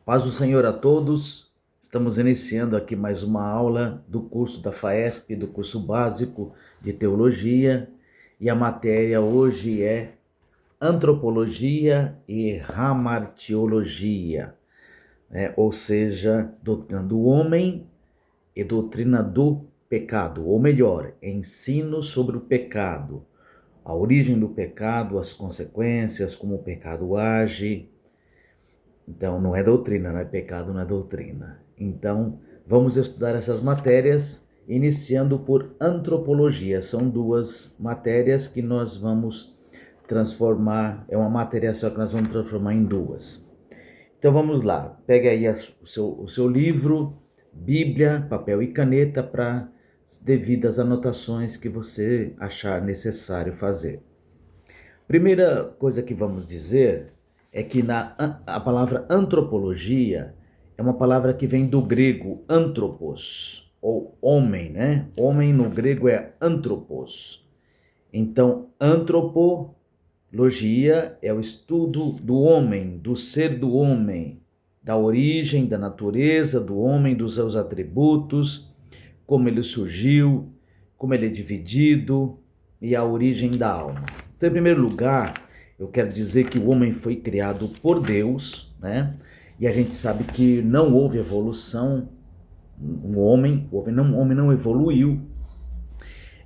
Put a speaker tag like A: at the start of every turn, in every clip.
A: Paz do Senhor a todos. Estamos iniciando aqui mais uma aula do curso da FAESP, do curso básico de teologia, e a matéria hoje é antropologia e hamartiologia, ou seja, doutrina do homem e doutrina do pecado, ou melhor, ensino sobre o pecado, a origem do pecado, as consequências, como o pecado age. Então, não é doutrina, não é pecado, não é doutrina. Então, vamos estudar essas matérias, iniciando por antropologia. São duas matérias que nós vamos transformar, é uma matéria só que nós vamos transformar em duas. Então, vamos lá. Pega aí o seu livro, Bíblia, papel e caneta para as devidas anotações que você achar necessário fazer. Primeira coisa que vamos dizer é que a palavra antropologia é uma palavra que vem do grego anthropos, ou homem, né? Homem no grego é anthropos. Então, antropologia é o estudo do homem, do ser do homem, da origem, da natureza do homem, dos seus atributos, como ele surgiu, como ele é dividido e a origem da alma. Então, em primeiro lugar, eu quero dizer que o homem foi criado por Deus, né? E a gente sabe que não houve evolução. O homem não evoluiu.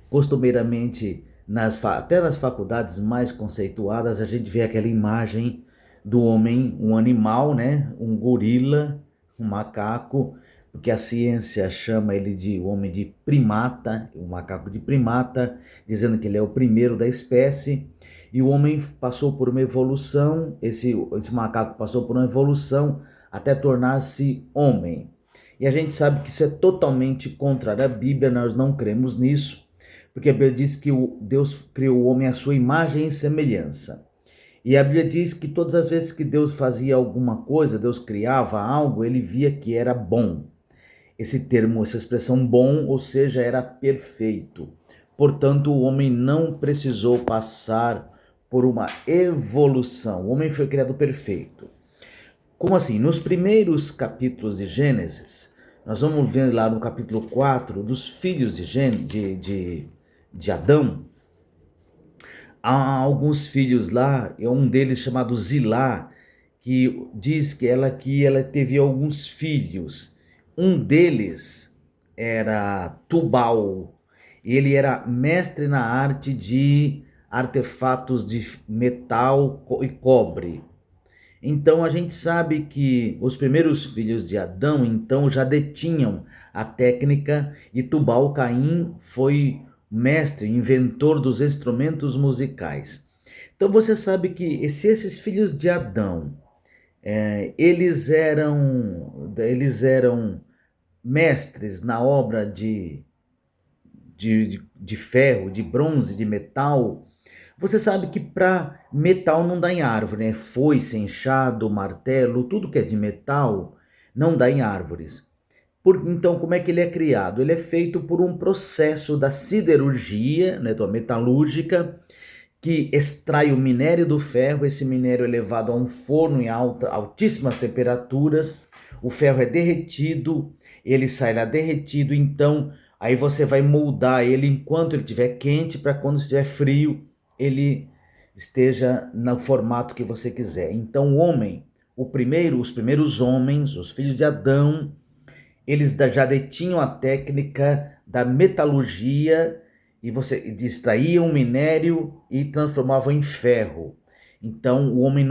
A: Costumeiramente, até nas faculdades mais conceituadas, a gente vê aquela imagem do homem, um animal, né? Um gorila, um macaco, porque a ciência chama ele de homem de primata, um macaco de primata, dizendo que ele é o primeiro da espécie. E o homem passou por uma evolução, esse macaco passou por uma evolução até tornar-se homem. E a gente sabe que isso é totalmente contrário à Bíblia, nós não cremos nisso, porque a Bíblia diz que Deus criou o homem à sua imagem e semelhança. E a Bíblia diz que todas as vezes que Deus fazia alguma coisa, Deus criava algo, ele via que era bom. Esse termo, essa expressão bom, ou seja, era perfeito. Portanto, o homem não precisou passar por uma evolução. O homem foi criado perfeito. Como assim? Nos primeiros capítulos de Gênesis, nós vamos ver lá no capítulo 4 dos filhos de Adão. Há alguns filhos lá, um deles chamado Zilá, que diz que ela teve alguns filhos. Um deles era Tubal, ele era mestre na arte de artefatos de metal e cobre. Então a gente sabe que os primeiros filhos de Adão então já detinham a técnica, e Tubal-Caim foi mestre, inventor dos instrumentos musicais. Então você sabe que se esses filhos de Adão, eles eram mestres na obra de ferro, de bronze, de metal. Você sabe que para metal não dá em árvore, né? Foice, enxado, martelo, tudo que é de metal não dá em árvores. Então, como é que ele é criado? Ele é feito por um processo da siderurgia, né, da metalúrgica, que extrai o minério do ferro. Esse minério é levado a um forno em altíssimas temperaturas, o ferro é derretido, ele sai lá derretido, então aí você vai moldar ele enquanto ele estiver quente, para quando estiver frio, ele esteja no formato que você quiser. Então o homem, os primeiros homens, os filhos de Adão, eles já detinham a técnica da metalurgia, e você extraía um minério e transformava em ferro. Então o homem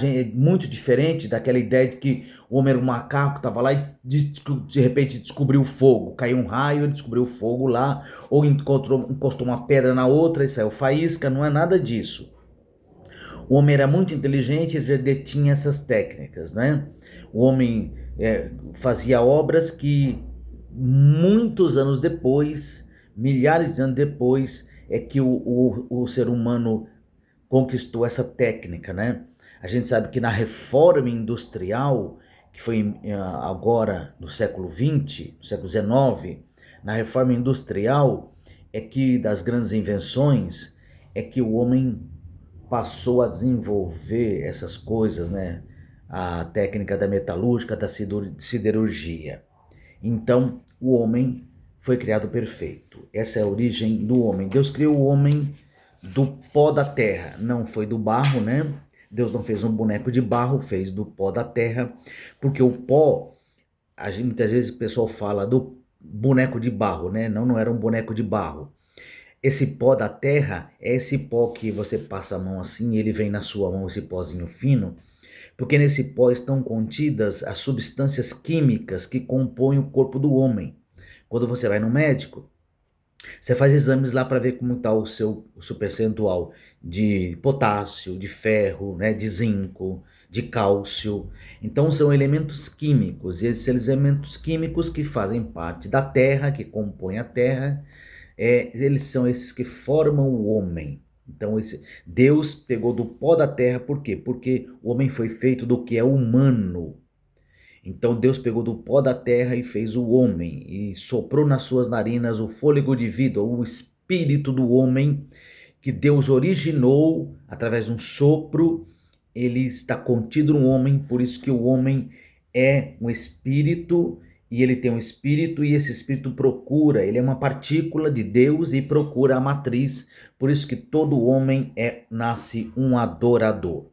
A: é muito diferente daquela ideia de que o homem era um macaco, estava lá e de repente descobriu o fogo. Caiu um raio, ele descobriu o fogo lá, ou encostou uma pedra na outra e saiu faísca. Não é nada disso. O homem era muito inteligente, ele já detinha essas técnicas, né? O homem fazia obras que muitos anos depois, milhares de anos depois, é que o ser humano conquistou essa técnica, né? A gente sabe que na reforma industrial, que foi agora no século XX, no século XIX, na reforma industrial, é que das grandes invenções, é que o homem passou a desenvolver essas coisas, né? a técnica da metalúrgica, da siderurgia. Então, o homem foi criado perfeito. Essa é a origem do homem. Deus criou o homem do pó da terra, não foi do barro, né? Deus não fez um boneco de barro, fez do pó da terra, porque o pó, muitas vezes o pessoal fala do boneco de barro, né? Não, não era um boneco de barro. Esse pó da terra é esse pó que você passa a mão assim e ele vem na sua mão, esse pozinho fino, porque nesse pó estão contidas as substâncias químicas que compõem o corpo do homem. Quando você vai no médico, você faz exames lá para ver como está o seu percentual de potássio, de ferro, né, de zinco, de cálcio. Então são elementos químicos, e esses elementos químicos que fazem parte da terra, que compõem a terra, eles são esses que formam o homem. Então Deus pegou do pó da terra, por quê? Porque o homem foi feito do que é humano. Então Deus pegou do pó da terra e fez o homem, e soprou nas suas narinas o fôlego de vida, o espírito do homem, que Deus originou através de um sopro. Ele está contido no homem, por isso que o homem é um espírito, e ele tem um espírito, e esse espírito procura, ele é uma partícula de Deus e procura a matriz, por isso que todo homem nasce um adorador.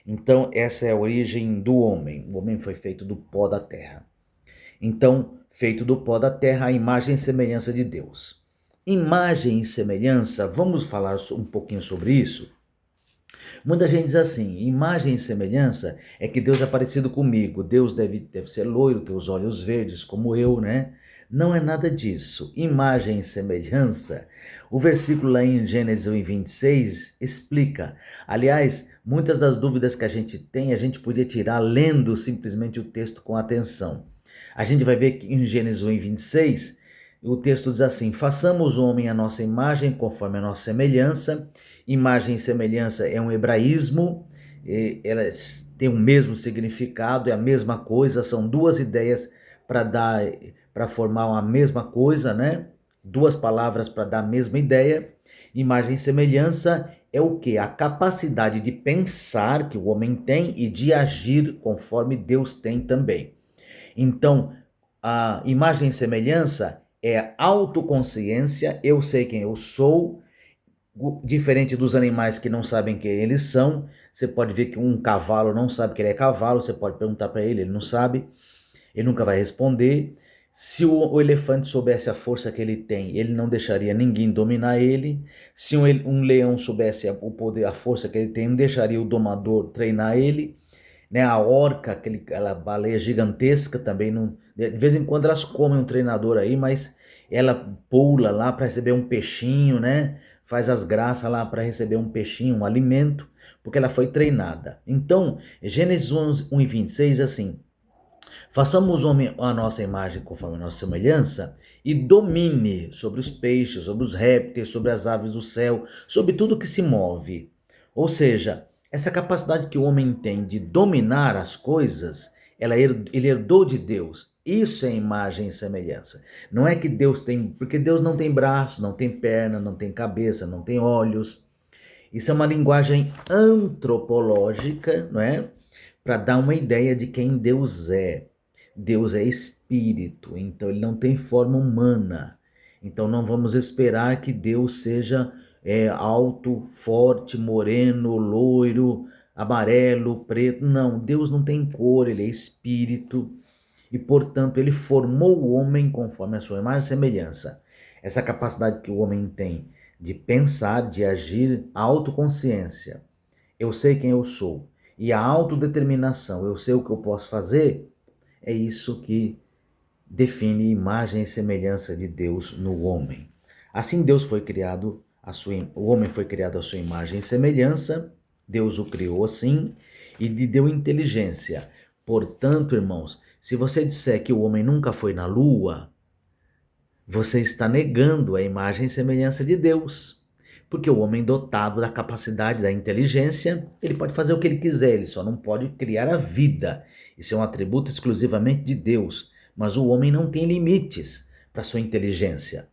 A: Então, essa é a origem do homem. O homem foi feito do pó da terra. Então, feito do pó da terra, a imagem e semelhança de Deus. Imagem e semelhança, vamos falar um pouquinho sobre isso? Muita gente diz assim, imagem e semelhança é que Deus é parecido comigo. Deus deve ser loiro, ter os olhos verdes como eu, né? Não é nada disso. Imagem e semelhança, o versículo lá em Gênesis 1:26 explica. Aliás, muitas das dúvidas que a gente tem, a gente podia tirar lendo simplesmente o texto com atenção. A gente vai ver que em Gênesis 1:26, o texto diz assim: façamos o homem à nossa imagem, conforme a nossa semelhança. Imagem e semelhança é um hebraísmo, elas têm o mesmo significado, é a mesma coisa, são duas ideias para formar uma mesma coisa, né? Duas palavras para dar a mesma ideia. Imagem e semelhança é o que? A capacidade de pensar que o homem tem e de agir conforme Deus tem também. Então, a imagem e semelhança é autoconsciência, eu sei quem eu sou, diferente dos animais que não sabem quem eles são. Você pode ver que um cavalo não sabe que ele é cavalo, você pode perguntar para ele, ele não sabe, ele nunca vai responder. Se o elefante soubesse a força que ele tem, ele não deixaria ninguém dominar ele. Se um leão soubesse o poder, a força que ele tem, não deixaria o domador treinar ele. Né? A orca, aquela baleia gigantesca também, não, de vez em quando elas comem um treinador aí, mas ela pula lá para receber um peixinho, né? Faz as graças lá para receber um peixinho, um alimento, porque ela foi treinada. Então, Gênesis 1:26 assim: façamos o homem a nossa imagem conforme a nossa semelhança e domine sobre os peixes, sobre os répteis, sobre as aves do céu, sobre tudo que se move. Ou seja, essa capacidade que o homem tem de dominar as coisas, ele herdou de Deus. Isso é imagem e semelhança. Não é que Deus tem, porque Deus não tem braço, não tem perna, não tem cabeça, não tem olhos. Isso é uma linguagem antropológica, não é? Para dar uma ideia de quem Deus é. Deus é espírito, então ele não tem forma humana. Então não vamos esperar que Deus seja alto, forte, moreno, loiro, amarelo, preto. Não, Deus não tem cor, ele é espírito. E, portanto, ele formou o homem conforme a sua imagem e semelhança. Essa capacidade que o homem tem de pensar, de agir, a autoconsciência. Eu sei quem eu sou. E a autodeterminação, eu sei o que eu posso fazer, é isso que define imagem e semelhança de Deus no homem. Assim Deus foi criado, o homem foi criado à sua imagem e semelhança, Deus o criou assim e lhe deu inteligência. Portanto, irmãos, se você disser que o homem nunca foi na lua, você está negando a imagem e semelhança de Deus. Porque o homem dotado da capacidade, da inteligência, ele pode fazer o que ele quiser, ele só não pode criar a vida. Isso é um atributo exclusivamente de Deus. Mas o homem não tem limites para sua inteligência.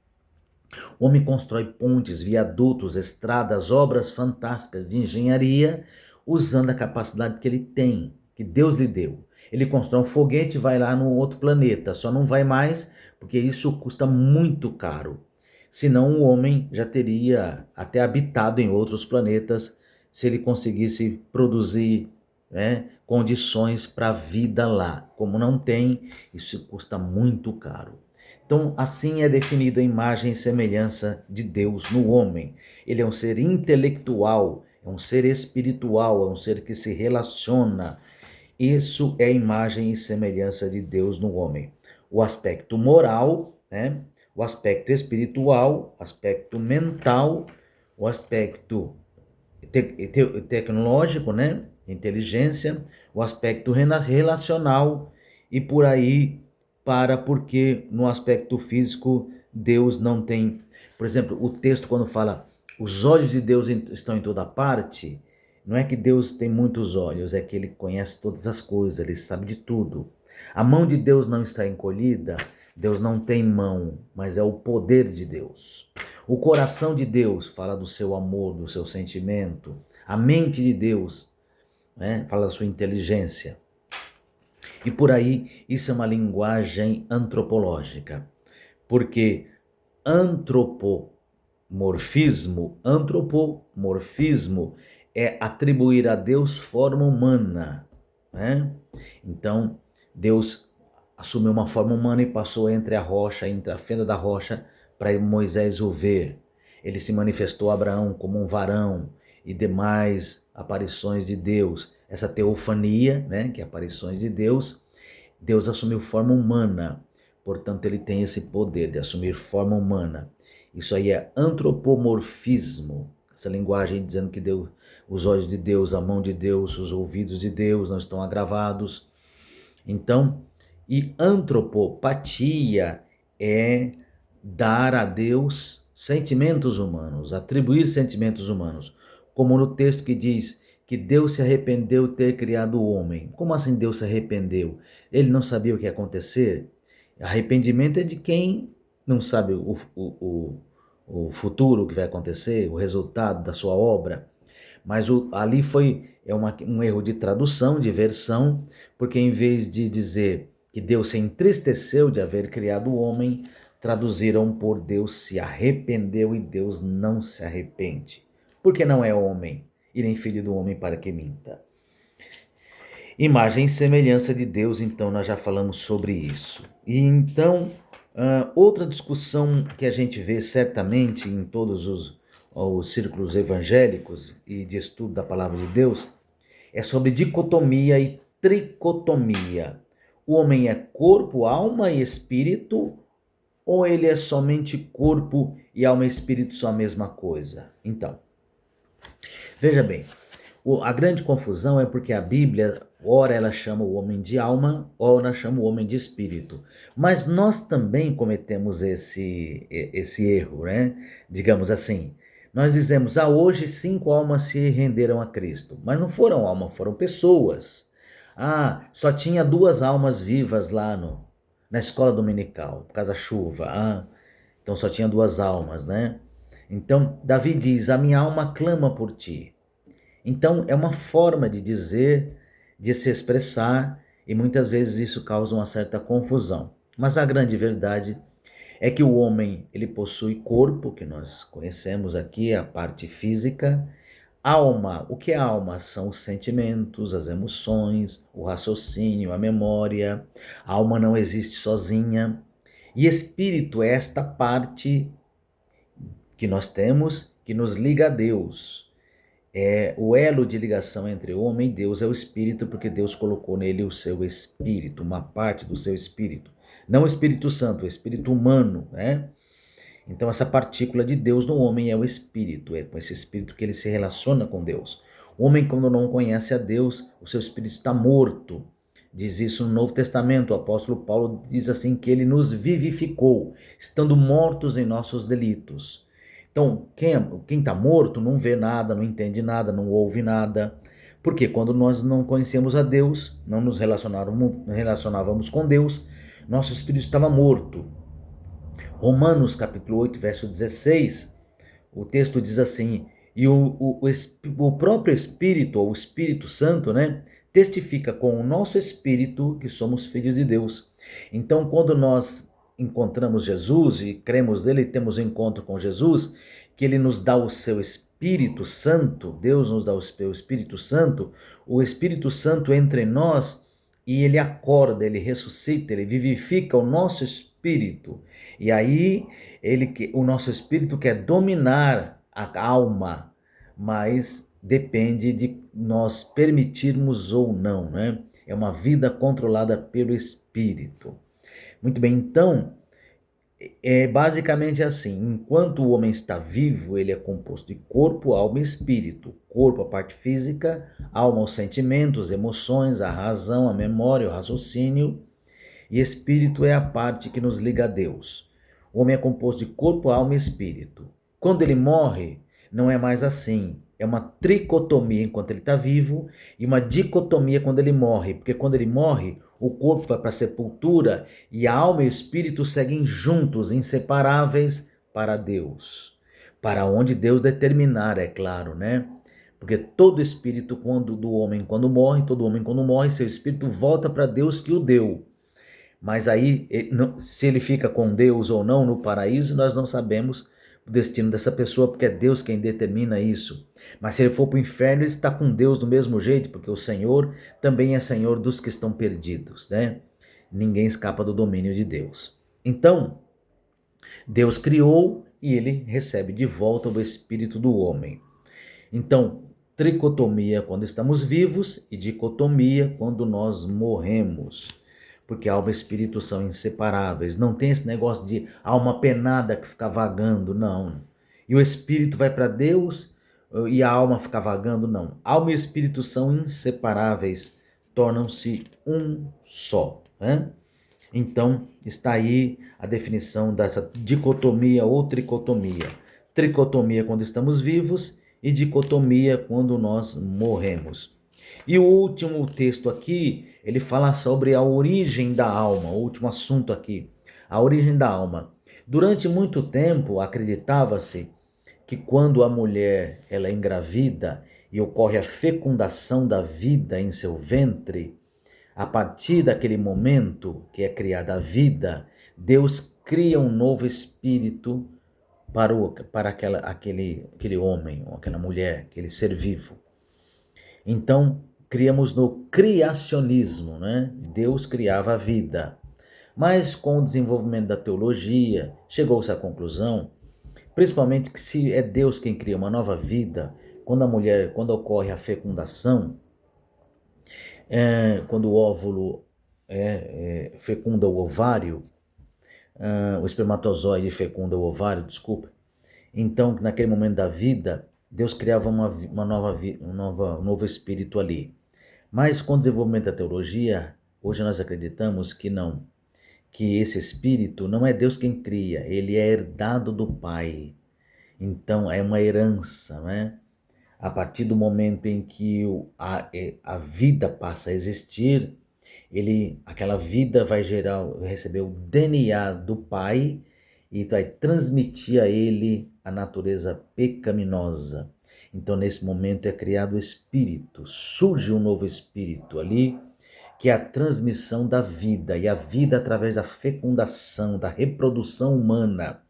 A: O homem constrói pontes, viadutos, estradas, obras fantásticas de engenharia, usando a capacidade que ele tem. que Deus lhe deu. Ele constrói um foguete e vai lá no outro planeta, só não vai mais porque isso custa muito caro. Senão o homem já teria até habitado em outros planetas se ele conseguisse produzir, né, condições para a vida lá. Como não tem, isso custa muito caro. Então, assim é definida a imagem e semelhança de Deus no homem. Ele é um ser intelectual, é um ser espiritual, é um ser que se relaciona. Isso é a imagem e semelhança de Deus no homem. O aspecto moral, né? O aspecto espiritual, o aspecto mental, o aspecto tecnológico, né? Inteligência, o aspecto relacional e por aí porque no aspecto físico Deus não tem, por exemplo, o texto quando fala os olhos de Deus estão em toda parte, não é que Deus tem muitos olhos, é que ele conhece todas as coisas, ele sabe de tudo. A mão de Deus não está encolhida, Deus não tem mão, mas é o poder de Deus. O coração de Deus fala do seu amor, do seu sentimento. A mente de Deus, né, fala da sua inteligência. E por aí, isso é uma linguagem antropológica, porque antropomorfismo é atribuir a Deus forma humana, né? Então, Deus assumiu uma forma humana e passou entre a rocha, entre a fenda da rocha, para Moisés o ver. Ele se manifestou a Abraão como um varão e demais aparições de Deus. Essa teofania, né, que é aparições de Deus, Deus assumiu forma humana, portanto ele tem esse poder de assumir forma humana. Isso aí é antropomorfismo, essa linguagem dizendo que Deus, os olhos de Deus, a mão de Deus, os ouvidos de Deus não estão agravados. Então, e antropopatia é dar a Deus sentimentos humanos, atribuir sentimentos humanos, como no texto que diz que Deus se arrependeu de ter criado o homem. Como assim Deus se arrependeu? Ele não sabia o que ia acontecer? Arrependimento é de quem não sabe o futuro, o que vai acontecer, o resultado da sua obra. Mas ali um erro de tradução, de versão, porque em vez de dizer que Deus se entristeceu de haver criado o homem, traduziram por Deus se arrependeu e Deus não se arrepende, porque não é homem e nem filho do homem para que minta. Imagem e semelhança de Deus, então nós já falamos sobre isso. E então, outra discussão que a gente vê certamente em todos os círculos evangélicos e de estudo da palavra de Deus é sobre dicotomia e tricotomia. O homem é corpo, alma e espírito, ou ele é somente corpo e alma e espírito são a mesma coisa? Então, veja bem, a grande confusão é porque a Bíblia, ora ela chama o homem de alma, ora chama o homem de espírito. Mas nós também cometemos esse erro, né? Digamos assim, nós dizemos, hoje 5 almas se renderam a Cristo. Mas não foram almas, foram pessoas. Só tinha 2 almas vivas lá na escola dominical, por causa da chuva. Então só tinha 2 almas, né? Então Davi diz, a minha alma clama por ti. Então é uma forma de dizer, de se expressar, e muitas vezes isso causa uma certa confusão. Mas a grande verdade é que o homem, ele possui corpo, que nós conhecemos aqui, a parte física, alma. O que é alma? São os sentimentos, as emoções, o raciocínio, a memória. A alma não existe sozinha. E espírito é esta parte que nós temos que nos liga a Deus. O elo de ligação entre o homem e Deus é o espírito, porque Deus colocou nele o seu espírito, uma parte do seu espírito. Não o Espírito Santo, o espírito humano, né? Então essa partícula de Deus no homem é o espírito, é com esse espírito que ele se relaciona com Deus. O homem, quando não conhece a Deus, o seu espírito está morto. Diz isso no Novo Testamento, o apóstolo Paulo diz assim que ele nos vivificou, estando mortos em nossos delitos. Então, quem está morto não vê nada, não entende nada, não ouve nada. Porque quando nós não conhecemos a Deus, não nos relacionávamos com Deus, nosso espírito estava morto. Romanos capítulo 8, verso 16, o texto diz assim, e o próprio Espírito, ou o Espírito Santo, né, testifica com o nosso espírito que somos filhos de Deus. Então, quando nós encontramos Jesus e cremos nele e temos um encontro com Jesus, que ele nos dá o seu Espírito Santo, Deus nos dá o seu Espírito Santo, o Espírito Santo entra em nós e ele acorda, ele ressuscita, ele vivifica o nosso espírito. E aí o nosso espírito quer dominar a alma, mas depende de nós permitirmos ou não, né? É uma vida controlada pelo Espírito. Muito bem, então, é basicamente assim: enquanto o homem está vivo, ele é composto de corpo, alma e espírito. Corpo, a parte física, alma, os sentimentos, emoções, a razão, a memória, o raciocínio, e espírito é a parte que nos liga a Deus. O homem é composto de corpo, alma e espírito. Quando ele morre, não é mais assim. É uma tricotomia enquanto ele está vivo e uma dicotomia quando ele morre. Porque quando ele morre, o corpo vai para a sepultura e a alma e o espírito seguem juntos, inseparáveis para Deus. Para onde Deus determinar, é claro, né? Porque todo espírito do homem quando morre, seu espírito volta para Deus que o deu. Mas aí, se ele fica com Deus ou não no paraíso, nós não sabemos o destino dessa pessoa, porque é Deus quem determina isso. Mas se ele for para o inferno, ele está com Deus do mesmo jeito, porque o Senhor também é Senhor dos que estão perdidos, né? Ninguém escapa do domínio de Deus. Então, Deus criou e ele recebe de volta o espírito do homem. Então, tricotomia quando estamos vivos e dicotomia quando nós morremos. Porque alma e espírito são inseparáveis. Não tem esse negócio de alma penada que fica vagando, não. E o espírito vai para Deus e a alma fica vagando, não. Alma e espírito são inseparáveis, tornam-se um só, né? Então, está aí a definição dessa dicotomia ou tricotomia. Tricotomia quando estamos vivos e dicotomia quando nós morremos. E o último texto aqui, ele fala sobre a origem da alma, o último assunto aqui, a origem da alma. Durante muito tempo, acreditava-se que quando a mulher ela é engravida e ocorre a fecundação da vida em seu ventre, a partir daquele momento que é criada a vida, Deus cria um novo espírito para aquele homem, ou aquela mulher, aquele ser vivo. Então, criamos no criacionismo, né? Deus criava a vida. Mas com o desenvolvimento da teologia, chegou-se à conclusão, principalmente que se é Deus quem cria uma nova vida, quando ocorre a fecundação, quando o óvulo fecunda o ovário, o espermatozoide fecunda o ovário, desculpa. Então, naquele momento da vida, Deus criava um novo espírito ali. Mas com o desenvolvimento da teologia, hoje nós acreditamos que não, que esse espírito não é Deus quem cria, ele é herdado do Pai. Então é uma herança, né? A partir do momento em que a vida passa a existir, aquela vida vai receber o DNA do Pai e vai transmitir a ele a natureza pecaminosa. Então, nesse momento é criado o espírito, surge um novo espírito ali, que é a transmissão da vida, e a vida através da fecundação, da reprodução humana.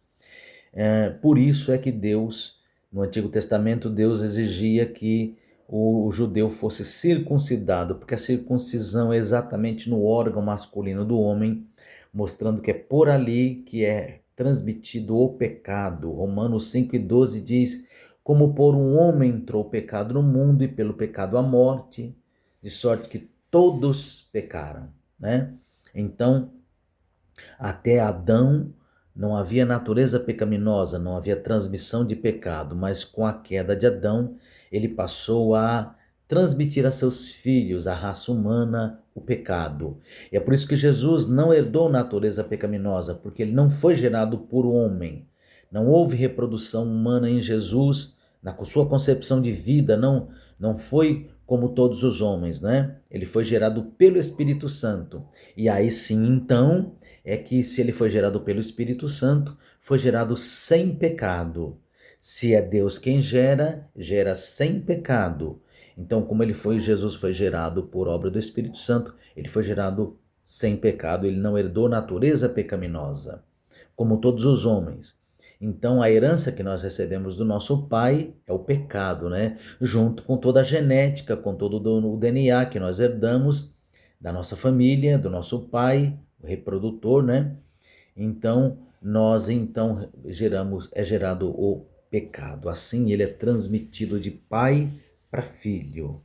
A: Por isso é que Deus, no Antigo Testamento, Deus exigia que o judeu fosse circuncidado, porque a circuncisão é exatamente no órgão masculino do homem, mostrando que é por ali que é transmitido o pecado. Romanos 5:12 diz: como por um homem entrou o pecado no mundo e pelo pecado a morte, de sorte que todos pecaram, né? Então, até Adão não havia natureza pecaminosa, não havia transmissão de pecado, mas com a queda de Adão, ele passou a transmitir a seus filhos, a raça humana, o pecado. E é por isso que Jesus não herdou natureza pecaminosa, porque ele não foi gerado por homem. Não houve reprodução humana em Jesus, na sua concepção de vida, não foi como todos os homens, né? Ele foi gerado pelo Espírito Santo. E aí sim, então, é que se ele foi gerado pelo Espírito Santo, foi gerado sem pecado. Se é Deus quem gera, gera sem pecado. Então, como Jesus foi gerado por obra do Espírito Santo, ele foi gerado sem pecado, ele não herdou natureza pecaminosa, como todos os homens. Então, a herança que nós recebemos do nosso pai é o pecado, né? Junto com toda a genética, com todo o DNA que nós herdamos da nossa família, do nosso pai, o reprodutor, né? Então, é gerado o pecado. Assim, ele é transmitido de pai para filho.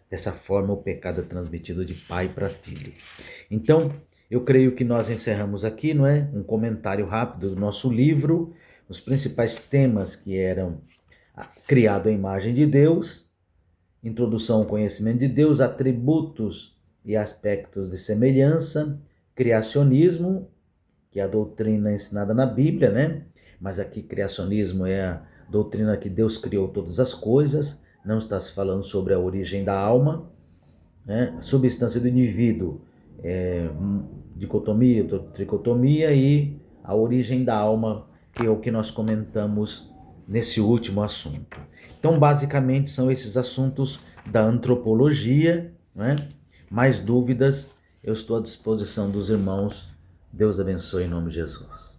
A: Dessa forma, o pecado é transmitido de pai para filho. Então, eu creio que nós encerramos aqui, não é? Um comentário rápido do nosso livro, os principais temas que eram criado à imagem de Deus, introdução ao conhecimento de Deus, atributos e aspectos de semelhança, criacionismo, que é a doutrina ensinada na Bíblia, né? Mas aqui criacionismo é a doutrina que Deus criou todas as coisas, não está se falando sobre a origem da alma, né? Substância do indivíduo, dicotomia, tricotomia, e a origem da alma, que é o que nós comentamos nesse último assunto. Então, basicamente, são esses assuntos da antropologia, né? Mais dúvidas, eu estou à disposição dos irmãos. Deus abençoe em nome de Jesus.